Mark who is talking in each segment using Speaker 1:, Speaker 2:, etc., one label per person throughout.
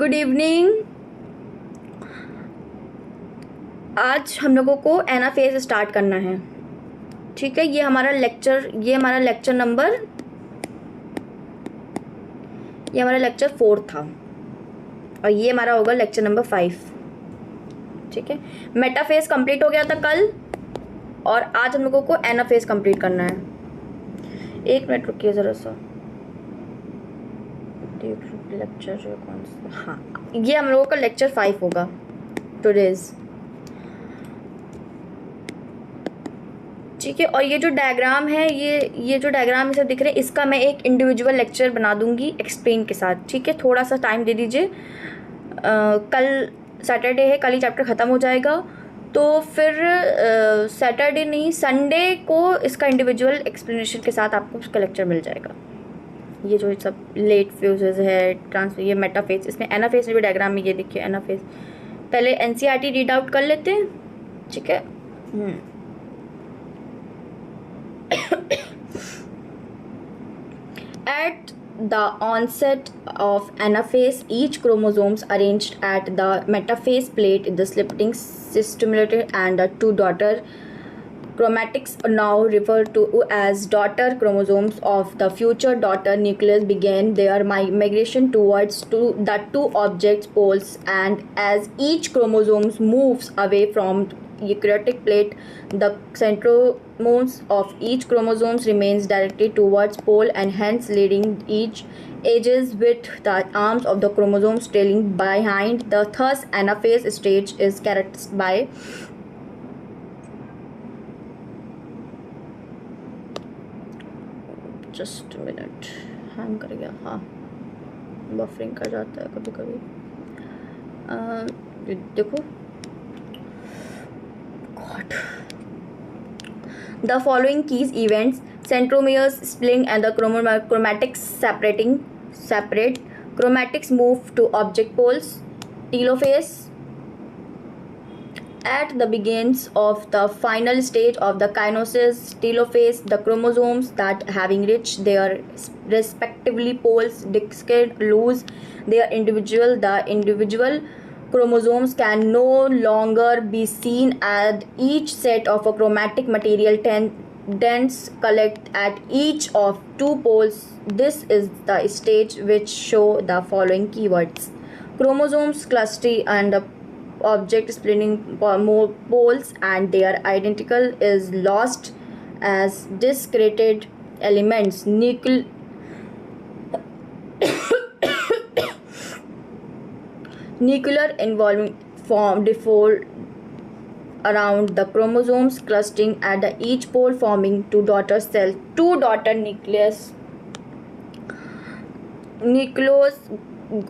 Speaker 1: Good evening. आज हम लोगों को एनाफेज स्टार्ट करना है। ठीक है, ये हमारा लेक्चर नंबर 4 था और ये हमारा होगा लेक्चर नंबर 5। ठीक है, मेटाफेज कंप्लीट हो गया था कल और आज हम लोगों को एनाफेज कंप्लीट करना है। एक मिनट रुकिए ज़रा सा, लेक्चर कौन सा? हाँ, ये हम लोगों का लेक्चर 5 होगा टुडेज। ठीक है, और ये जो डायग्राम है, ये जो डायग्राम ये सब दिख रहे हैं, इसका मैं एक इंडिविजुअल लेक्चर बना दूंगी एक्सप्लेन के साथ। ठीक है, थोड़ा सा टाइम दे दीजिए। कल सैटरडे है, कल ही चैप्टर ख़त्म हो जाएगा, तो फिर सैटरडे नहीं संडे को इसका इंडिविजुअल एक्सप्लेनेशन के साथ आपको उसका लेक्चर मिल जाएगा। ये जो सब लेट फ्यूजेज है, ट्रांसफर, ये मेटाफेज, इसमें एनाफेज में भी डायग्राम में ये देखिए एनाफेज। पहले एनसीईआरटी रीड आउट कर लेते हैं। ठीक है, At the onset of anaphase, each chromosomes arranged at the metaphase plate is the splitting stimulated, and the two daughter chromatics, now referred to as daughter chromosomes of the future daughter nucleus, begin their migration towards the two object poles, and as each chromosome moves away from eukaryotic plate, the centromeres of each chromosome remains directed towards pole, and hence leading each edges with the arms of the chromosomes trailing behind. The thus anaphase stage is characterized by just minute, hang कर गया। हाँ, buffering कर जाता है कभी कभी। देखो, God, the following keys events: centromeres splitting and the chromatics separate, chromatics move to object poles, telophase. At the beginnings of the final stage of the kinosis, telophase, the chromosomes that having reached their respectively poles discard lose their the individual chromosomes can no longer be seen, and each set of a chromatic material dense collect at each of two poles. This is the stage which show the following keywords: chromosomes clustering and the object splitting poles and their identical is lost as discrete elements. Nuclear involving form default around the chromosomes clustering at the each pole, forming two daughter cells, two daughter nucleus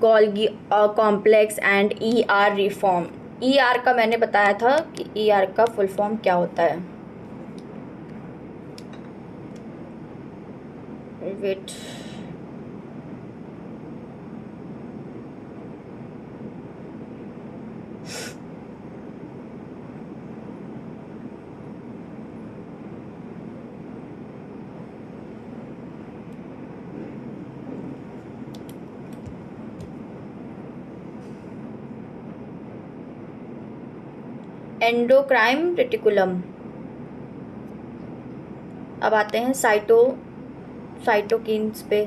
Speaker 1: Golgi complex and ER reform. ER का मैंने बताया था कि ER का full form क्या होता है। Wait, endocrine reticulum. अब आते हैं साइटोकाइंस पे।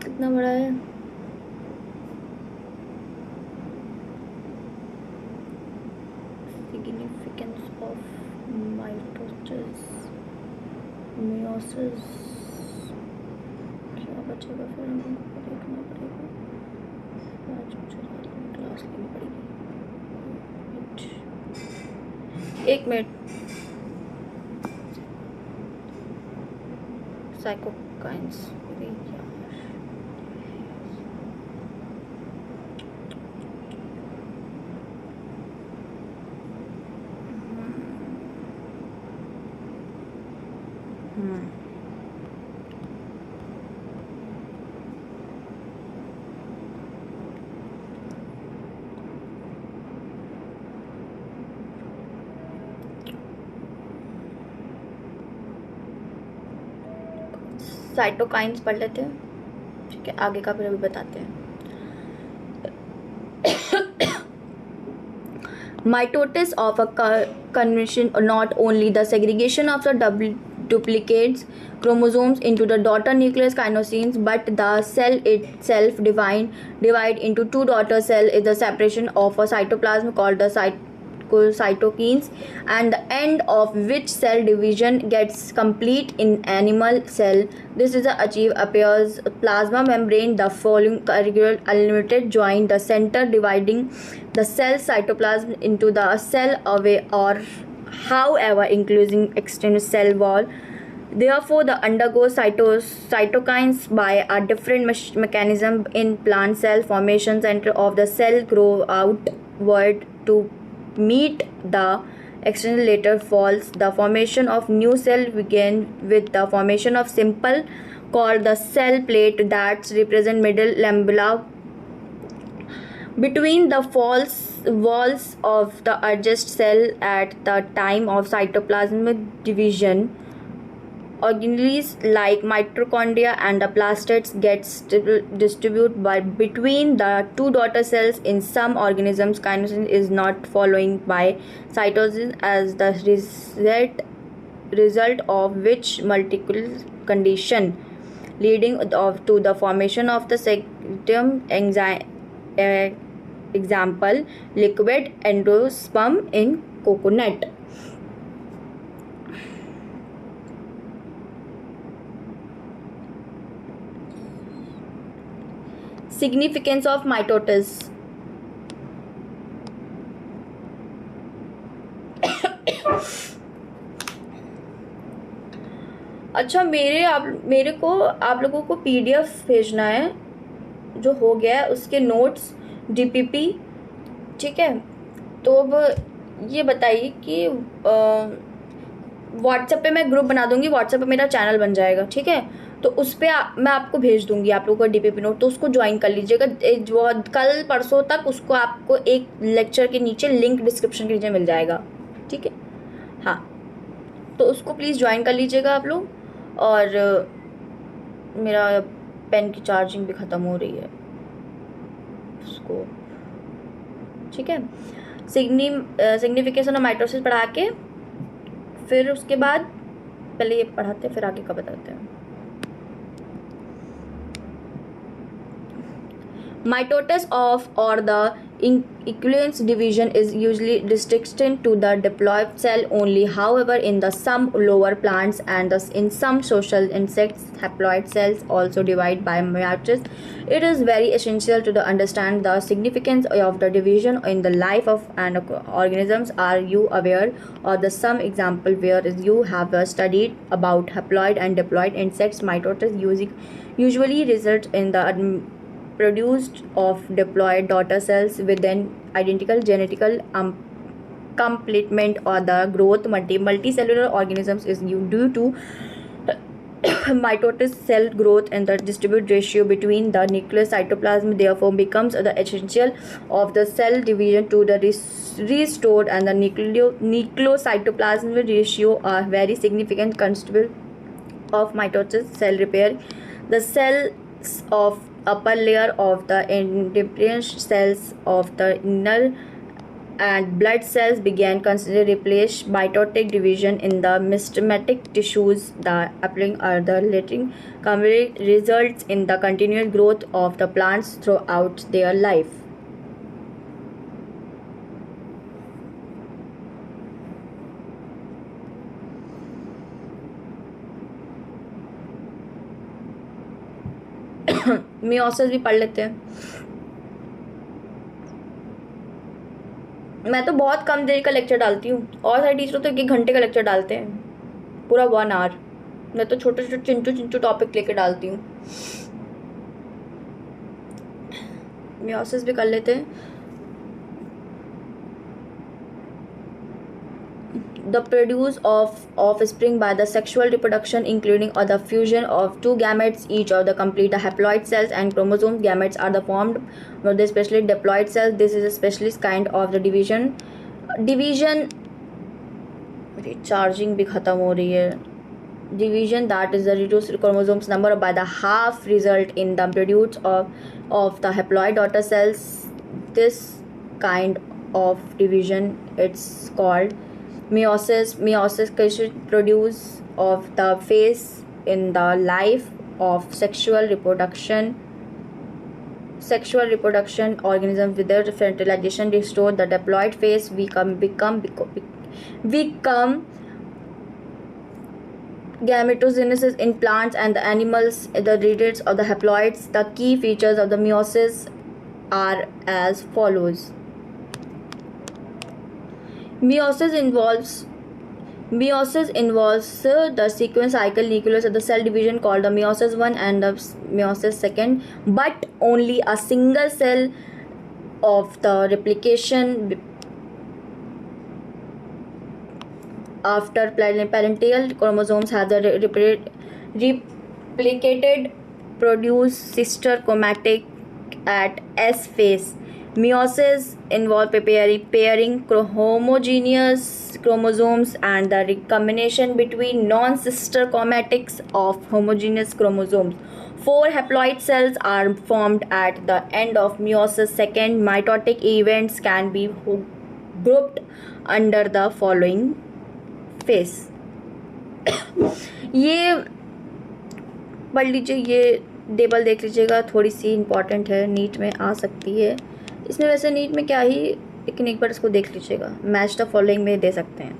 Speaker 1: कितना बड़ा है? सिग्निफिकेंस ऑफ मियोसिस बचेगा, फिर हमको देखना पड़ेगा, क्लास लेनी पड़ेगी। एक मिनट, साइटोकाइंस साइटोकाइंस पढ़ लेते हैं, ठीक है, आगे का फिर अभी बताते हैं। Mitosis of a conversion, not only the segregation of the duplicates chromosomes into the daughter nucleus kinosines, but the cell itself divide into two daughter cell is the separation of a cytoplasm called the cytokines, and the end of which cell division gets complete in animal cell. This is achieved appears plasma membrane, the following unlimited join the center dividing the cell cytoplasm into the cell away or however including external cell wall. Therefore, the undergoes cytokines by a different mechanism in plant cell formation. Center of the cell grow outward to meet the external later falls. The formation of new cell begin with the formation of simple called the cell plate that represent middle lambda between the walls of the adjacent cell at the time of cytoplasmic division. Organelles like mitochondria and the plastids gets distributed by between the two daughter cells. In some organisms, kinesis is not following by cytosis as the result of which multiple condition leading to the formation of the sectum example liquid endosperm in coconut. Significance of mitosis. अच्छा, मेरे को आप लोगों को PDF भेजना है जो हो गया है, उसके नोट्स DPP, ठीक है। तो अब ये बताइए कि व्हाट्सएप पे मैं ग्रुप बना दूंगी, व्हाट्सएप पे मेरा चैनल बन जाएगा, ठीक है। तो उस पर मैं आपको भेज दूंगी आप लोगों का DPP नोट, तो उसको ज्वाइन कर लीजिएगा। कल परसों तक उसको आपको एक लेक्चर के नीचे लिंक डिस्क्रिप्शन के नीचे मिल जाएगा, ठीक है। हाँ, तो उसको प्लीज़ ज्वाइन कर लीजिएगा आप लोग। और मेरा पेन की चार्जिंग भी ख़त्म हो रही है उसको, ठीक है। सिग्निफिकेशन ऑफ माइटोसिस पढ़ा के फिर उसके बाद पहले ये पढ़ाते हैं, फिर आगे का बताते हैं। Mitosis of or the equivalence division is usually restricted to the diploid cell only. However, in the some lower plants and in some social insects, haploid cells also divide by mitosis. It is very essential to understand the significance of the division in the life of an organisms. Are you aware of the some example where you have studied about haploid and diploid insects? Mitosis usually results in the produced of diploid daughter cells with an identical genetical complement or the growth multicellular organisms is due to mitosis cell growth and the distribute ratio between the nucleus cytoplasm therefore becomes the essential of the cell division to the restored, and the nucleocytoplasm ratio are very significant constituent of mitosis cell repair. The cells of upper layer of the embryonic cells of the inner and blood cells began constantly replace mitotic division in the mesenteric tissues. The upling or the latent results in the continuous growth of the plants throughout their life. Meiosis भी पढ़ लेते हैं। मैं तो बहुत कम देर का lecture डालती हूँ, और सारे टीचर तो 1 घंटे का लेक्चर डालते हैं, पूरा 1 आवर। मैं तो छोटे छोटे चिंटू टॉपिक लेके डालती हूँ। मियोसिस भी कर लेते हैं। The produce of offspring by the sexual reproduction, including or the fusion of two gametes, each of the complete the haploid cells and chromosomes. Gametes are the formed for the especially diploid cells. This is a specialist kind of the division मेरी charging भी ख़त्म हो रही है। division, that is the reduced chromosomes number by the half, result in the produce of the haploid daughter cells. This kind of division, it's called meiosis. Meiosis constitutes produce of the phase in the life of sexual reproduction organism. Without fertilization restore the diploid phase, become gametogenesis in plants and the animals. The digits of the haploids. The key features of the meiosis are as follows. Meiosis involves the sequence cycle nucleus of the cell division called the meiosis 1 and the meiosis 2, but only a single cell of the replication after parental chromosomes have the replicated produce sister chromatic at S phase. Meiosis involves pairing homogeneous chromosomes and the recombination between non-sister chromatics of homogeneous chromosomes. 4 haploid cells are formed at the end of meiosis 2. Mitotic events can be grouped under the following phase. ये पढ़ लीजिए, ये table देख लीजिएगा, थोड़ी सी important है, NEET में आ सकती है इसमें। वैसे नीट में क्या ही, लेकिन एक बार इसको देख लीजिएगा, मैच द फॉलोइंग में दे सकते हैं।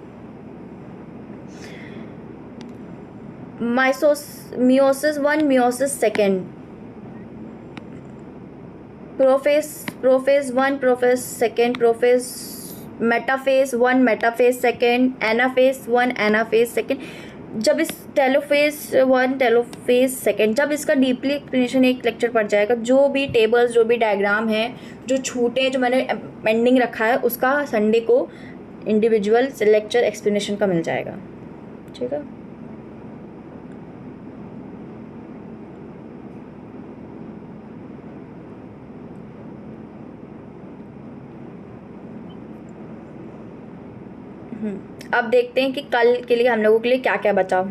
Speaker 1: meiosis 1, meiosis 2, prophase 1, prophase 2, prophase metaphase 1, metaphase 2, anaphase 1, anaphase 2। जब इस टेलोफेज 1, टेलोफेज 2, जब इसका डीपली एक्सप्लेनेशन एक लेक्चर पड़ जाएगा, जो भी टेबल्स, जो भी डायग्राम है, जो छूटे, जो मैंने पेंडिंग रखा है, उसका संडे को इंडिविजुअल लेक्चर एक्सप्लेनेशन का मिल जाएगा। ठीक है, अब देखते हैं कि कल के लिए हम लोगों के लिए क्या क्या बचा।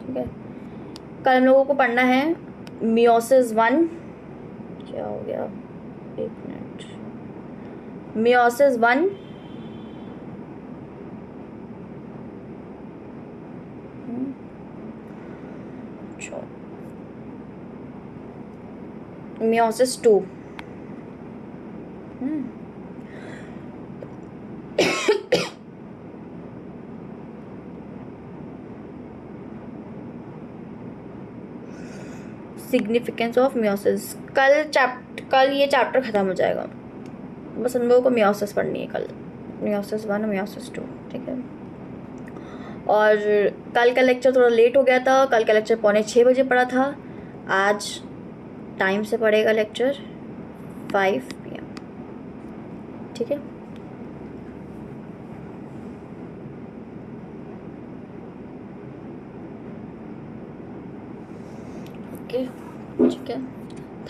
Speaker 1: ठीक है, कल हम लोगों को पढ़ना है meiosis 1, क्या हो गया, एक minute, meiosis 1, meiosis 2, significance of meiosis। कल ये चैप्टर ख़त्म हो जाएगा, बस हम लोगों को meiosis पढ़नी है कल, meiosis 1 और meiosis 2। ठीक है, और कल का लेक्चर थोड़ा लेट हो गया था, कल का लेक्चर 5:45 बजे पड़ा था, आज टाइम से पड़ेगा लेक्चर 5 PM। ठीक है, ओके, ठीक है,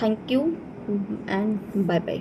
Speaker 1: thank you and bye bye.